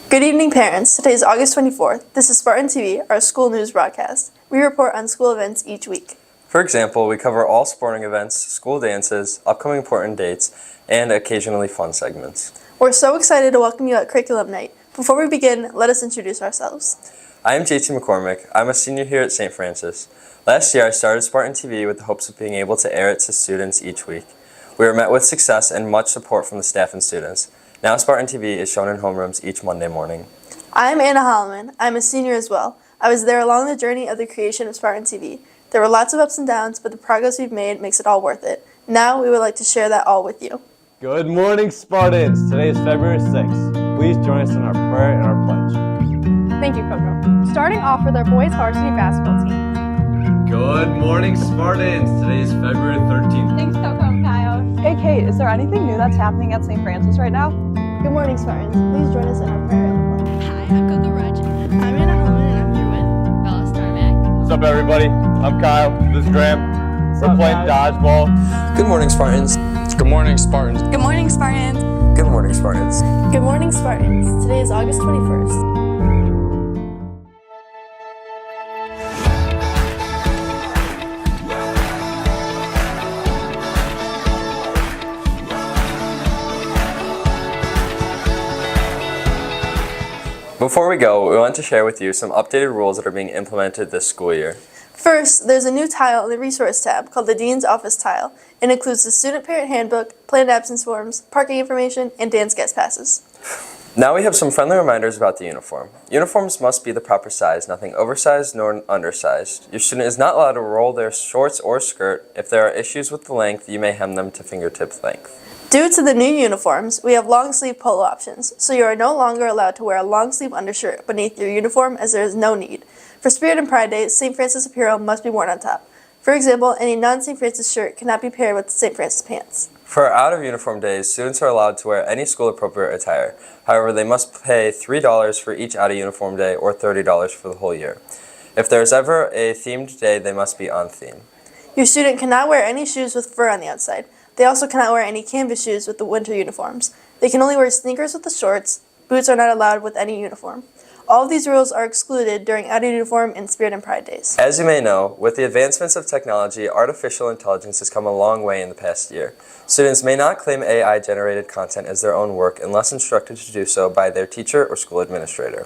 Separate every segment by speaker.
Speaker 1: Good evening, parents. Today is August 24th. This is Spartan TV, our school news broadcast. We report on school events each week.
Speaker 2: For example, we cover all sporting events, school dances, upcoming important dates, and occasionally fun segments.
Speaker 1: We're so excited to welcome you at Curriculum Night. Before we begin, let us introduce ourselves.
Speaker 2: I am JT McCormick. I'm a senior here at St. Francis. Last year, I started Spartan TV with the hopes of being able to air it to students each week. We were met with success and much support from the staff and students. Now Spartan TV is shown in homerooms each Monday morning.
Speaker 1: I'm Anna Holloman. I'm a senior as well. I was there along the journey of the creation of Spartan TV. There were lots of ups and downs, but the progress we've made makes it all worth it. Now we would like to share that all with you.
Speaker 3: Good morning, Spartans. Today is February 6th. Please join us in our prayer and our pledge.
Speaker 4: Thank you, Coco. Starting off with our boys varsity basketball team.
Speaker 3: Good morning, Spartans. Today is February 13th.
Speaker 5: Thanks, Coco and Kyle.
Speaker 4: Hey, Kate, is there anything new that's happening at St. Francis right now?
Speaker 1: Good morning, Spartans. Please join us in our prayer and pledge.
Speaker 5: Hi, I'm Coco Rudge. I'm Anna Holman, and I'm here with Bella Starmack.
Speaker 3: What's up, everybody? I'm Kyle. This is Graham. We're playing dodgeball.
Speaker 2: Good morning, Spartans.
Speaker 6: Good morning, Spartans.
Speaker 5: Good morning, Spartans.
Speaker 2: Good morning, Spartans.
Speaker 1: Good morning, Spartans. Today is August 21st.
Speaker 2: Before we go, we want to share with you some updated rules that are being implemented this school year.
Speaker 1: First, there's a new tile in the Resource tab called the Dean's Office tile. It includes the Student Parent Handbook, Planned Absence Forms, parking information, and dance guest passes.
Speaker 2: Now we have some friendly reminders about the uniform. Uniforms must be the proper size, nothing oversized nor undersized. Your student is not allowed to roll their shorts or skirt. If there are issues with the length, you may hem them to fingertip length.
Speaker 1: Due to the new uniforms, we have long sleeve polo options, so you are no longer allowed to wear a long sleeve undershirt beneath your uniform as there is no need. For Spirit and Pride Day, St. Francis apparel must be worn on top. For example, any non-St. Francis shirt cannot be paired with St. Francis pants.
Speaker 2: For our out-of-uniform days, students are allowed to wear any school-appropriate attire. However, they must pay $3 for each out-of-uniform day or $30 for the whole year. If there is ever a themed day, they must be on theme.
Speaker 1: Your student cannot wear any shoes with fur on the outside. They also cannot wear any canvas shoes with the winter uniforms. They can only wear sneakers with the shorts. Boots are not allowed with any uniform. All of these rules are excluded during out-of-uniform and Spirit and Pride days.
Speaker 2: As you may know, with the advancements of technology, artificial intelligence has come a long way in the past year. Students may not claim AI-generated content as their own work unless instructed to do so by their teacher or school administrator.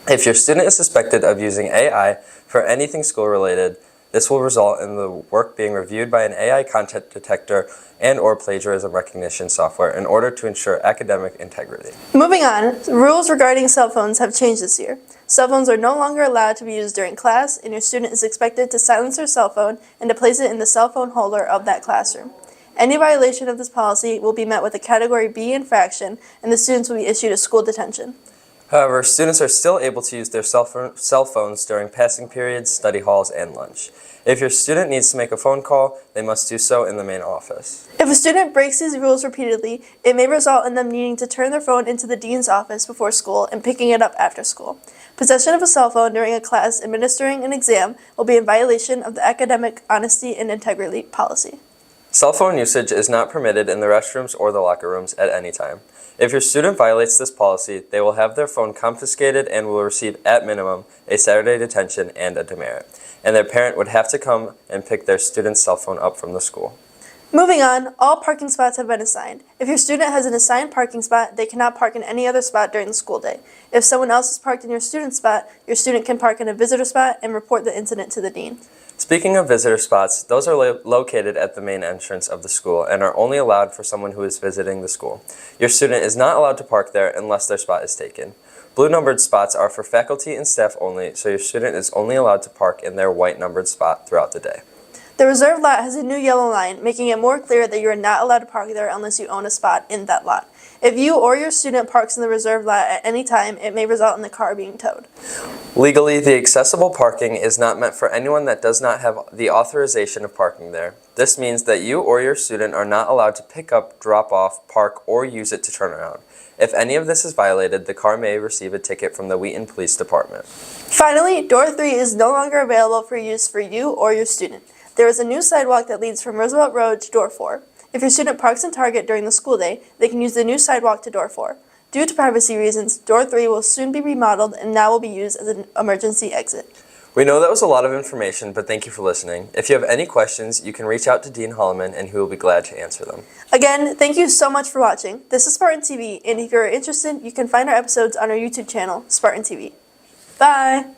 Speaker 2: If your student is suspected of using AI for anything school-related, this will result in the work being reviewed by an AI content detector and/or plagiarism recognition software in order to ensure academic integrity.
Speaker 1: Moving on, the rules regarding cell phones have changed this year. Cell phones are no longer allowed to be used during class, and your student is expected to silence their cell phone and to place it in the cell phone holder of that classroom. Any violation of this policy will be met with a Category B infraction, and the students will be issued a school detention.
Speaker 2: However, students are still able to use their cell phones during passing periods, study halls, and lunch. If your student needs to make a phone call, they must do so in the main office.
Speaker 1: If a student breaks these rules repeatedly, it may result in them needing to turn their phone into the dean's office before school and picking it up after school. Possession of a cell phone during a class administering an exam will be in violation of the Academic Honesty and Integrity Policy.
Speaker 2: Cell phone usage is not permitted in the restrooms or the locker rooms at any time. If your student violates this policy, they will have their phone confiscated and will receive, at minimum, a Saturday detention and a demerit, and their parent would have to come and pick their student's cell phone up from the school.
Speaker 1: Moving on, all parking spots have been assigned. If your student has an assigned parking spot, they cannot park in any other spot during the school day. If someone else is parked in your student's spot, your student can park in a visitor spot and report the incident to the dean.
Speaker 2: Speaking of visitor spots, those are located at the main entrance of the school and are only allowed for someone who is visiting the school. Your student is not allowed to park there unless their spot is taken. Blue numbered spots are for faculty and staff only, so your student is only allowed to park in their white numbered spot throughout the day.
Speaker 1: The reserved lot has a new yellow line, making it more clear that you are not allowed to park there unless you own a spot in that lot. If you or your student parks in the reserved lot at any time, it may result in the car being towed.
Speaker 2: Legally, the accessible parking is not meant for anyone that does not have the authorization of parking there. This means that you or your student are not allowed to pick up, drop off, park, or use it to turn around. If any of this is violated, the car may receive a ticket from the Wheaton Police Department.
Speaker 1: Finally, door 3 is no longer available for use for you or your student. There is a new sidewalk that leads from Roosevelt Road to door 4. If your student parks in Target during the school day, they can use the new sidewalk to door 4. Due to privacy reasons, door 3 will soon be remodeled and now will be used as an emergency exit.
Speaker 2: We know that was a lot of information, but thank you for listening. If you have any questions, you can reach out to Dean Holloman and he will be glad to answer them.
Speaker 1: Again, thank you so much for watching. This is Spartan TV, and if you're interested, you can find our episodes on our YouTube channel, Spartan TV. Bye!